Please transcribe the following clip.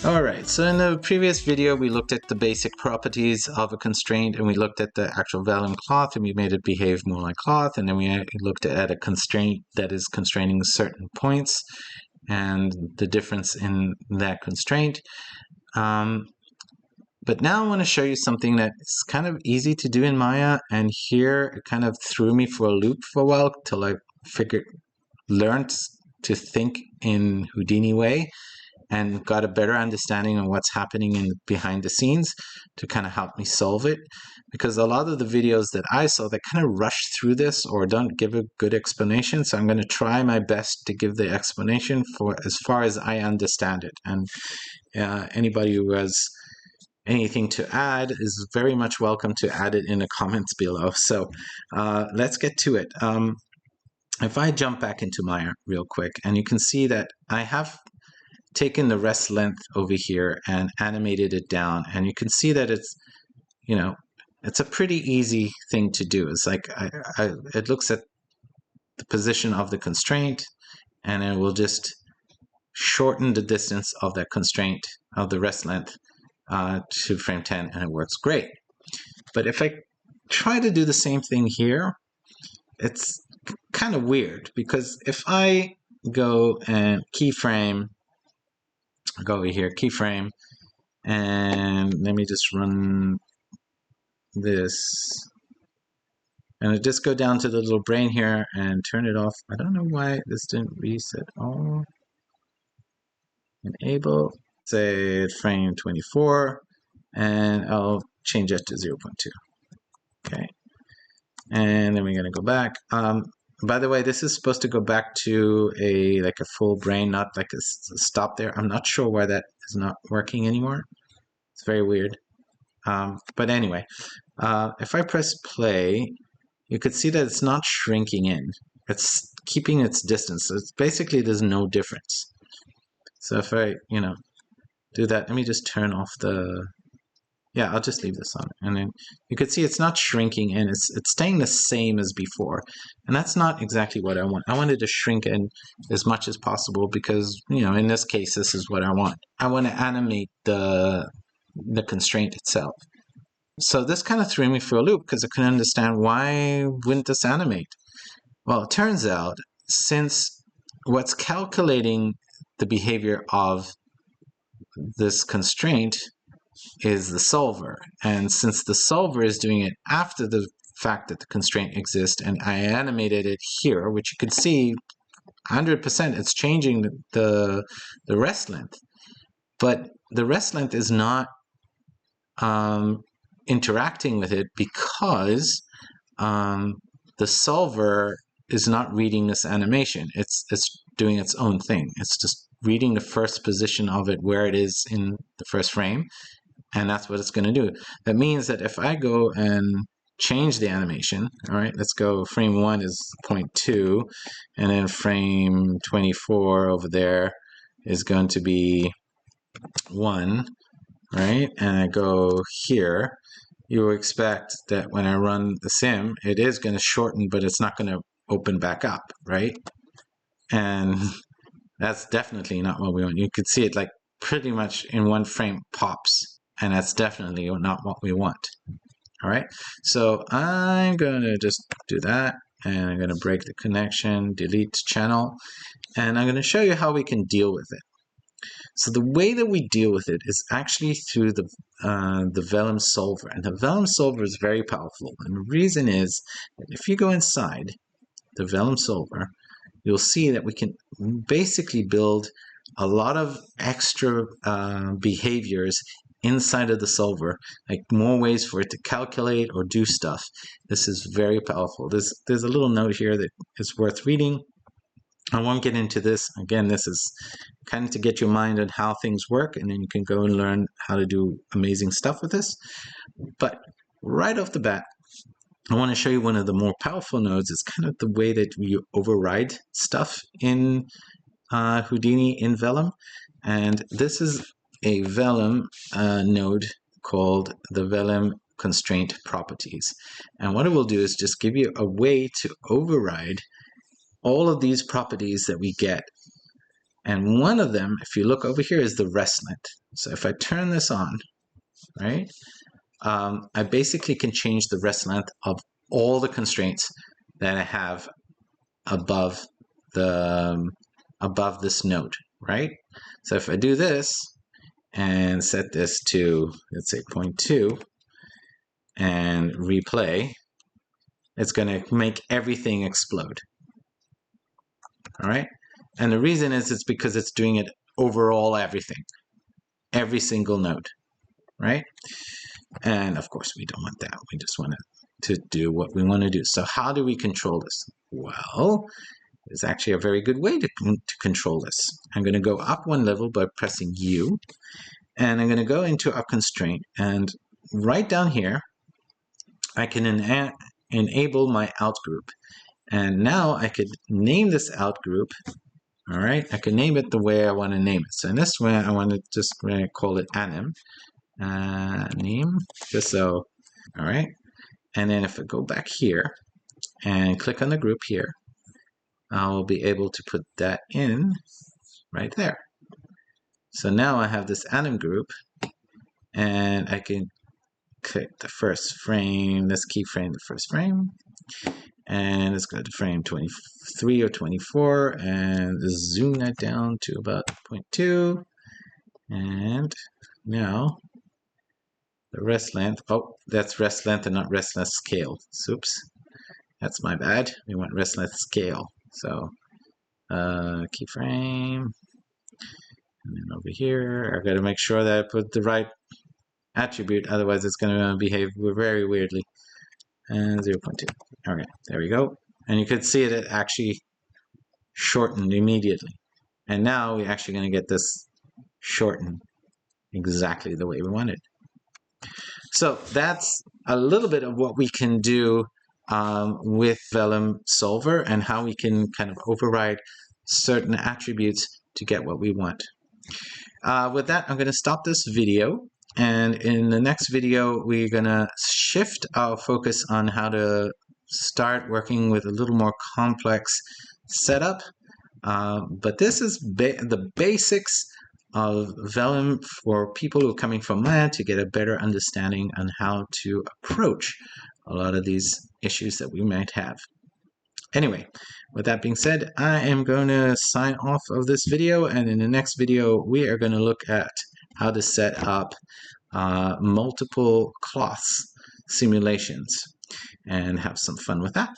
Alright, so in the previous video we looked at the basic properties of a constraint, and we looked at the actual vellum cloth and we made it behave more like cloth, and then we looked at a constraint that is constraining certain points and the difference in that constraint. But now I want to show you something that is kind of easy to do in Maya, and here it kind of threw me for a loop for a while till I learned to think in Houdini way and got a better understanding of what's happening behind the scenes to kind of help me solve it. Because a lot of the videos that I saw, they kind of rush through this or don't give a good explanation. So I'm going to try my best to give the explanation for as far as I understand it. And anybody who has anything to add is very much welcome to add it in the comments below. So let's get to it. If I jump back into Maya real quick, and you can see that I have taken the rest length over here and animated it down, and you can see that it's, you know, it's a pretty easy thing to do. It's like it looks at the position of the constraint, and it will just shorten the distance of that constraint of the rest length to frame 10, and it works great. But if I try to do the same thing here, it's kind of weird, because if I go and keyframe, go over here, keyframe, and let me just run this, and it just go down to the little brain here and turn it off. I don't know why this didn't reset all. Enable, say frame 24, and I'll change it to 0.2. Okay, and then we're going to go back. By the way, this is supposed to go back to a full brain, not like a stop there. I'm not sure why that is not working anymore. It's very weird. But anyway, if I press play, you could see that it's not shrinking in. It's keeping its distance. So it's basically, there's no difference. So if I, do that, let me just turn off the... Yeah, I'll just leave this on. And then you can see it's not shrinking in. It's staying the same as before. And that's not exactly what I want. I wanted to shrink in as much as possible because, in this case, this is what I want. I want to animate the constraint itself. So this kind of threw me for a loop because I couldn't understand why wouldn't this animate? Well, it turns out since what's calculating the behavior of this constraint is the solver, and since the solver is doing it after the fact that the constraint exists, and I animated it here, which you can see 100% it's changing the rest length, but the rest length is not interacting with it because the solver is not reading this animation. It's doing its own thing. It's just reading the first position of it where it is in the first frame, and that's what it's going to do. That means that if I go and change the animation, all right, let's go, frame 1 is 0.2, and then frame 24 over there is going to be 1, right? And I go here, you will expect that when I run the sim, it is going to shorten, but it's not going to open back up, right? And that's definitely not what we want. You could see it like pretty much in one frame pops, and that's definitely not what we want. All right, so I'm going to just do that, and I'm going to break the connection, delete channel, and I'm going to show you how we can deal with it. So the way that we deal with it is actually through the Vellum solver, and the Vellum solver is very powerful. And the reason is that if you go inside the Vellum solver, you'll see that we can basically build a lot of extra behaviors inside of the solver, like more ways for it to calculate or do stuff. This is very powerful. There's a little note here that is worth reading. I won't get into this. Again, this is kind of to get your mind on how things work, and then you can go and learn how to do amazing stuff with this. But right off the bat, I want to show you one of the more powerful nodes. It's kind of the way that we override stuff in Houdini in Vellum. And this is a Vellum node called the Vellum Constraint Properties. And what it will do is just give you a way to override all of these properties that we get And one of them, if you look over here, is the rest length. So if I turn this on, right, I basically can change the rest length of all the constraints that I have above this node, right? So if I do this and set this to, let's say, 0.2 and replay, it's going to make everything explode. All right, and the reason is it's because it's doing it overall everything, every single node, right? And of course we don't want that. We just want to do what we want to do. So how do we control this? Well, there's actually a very good way to control this. I'm going to go up one level by pressing U, and I'm going to go into our constraint, and right down here I can enable my out group. And now I could name this out group. All right, I can name it the way I want to name it. So in this way, I want to just call it anim, name, just so. All right, and then if I go back here and click on the group here, I will be able to put that in right there. So now I have this anim group, and I can click the first frame. Let's keyframe the first frame. And let's go to frame 23 or 24 and zoom that down to about 0.2. And now the rest length, oh, that's rest length and not rest length scale. Oops, that's my bad. We want rest length scale. So keyframe. And then over here, I got to make sure that I put the right attribute, otherwise it's going to behave very weirdly. And 0.2. Okay, there we go. And you could see it actually shortened immediately. And now we're actually going to get this shortened exactly the way we wanted. So that's a little bit of what we can do with Vellum Solver and how we can kind of override certain attributes to get what we want. With that, I'm going to stop this video. And in the next video, we're going to shift our focus on how to start working with a little more complex setup. But this is the basics of Vellum for people who are coming from land to get a better understanding on how to approach a lot of these issues that we might have. Anyway, with that being said, I am going to sign off of this video, and in the next video, we are going to look at how to set up multiple cloths simulations and have some fun with that.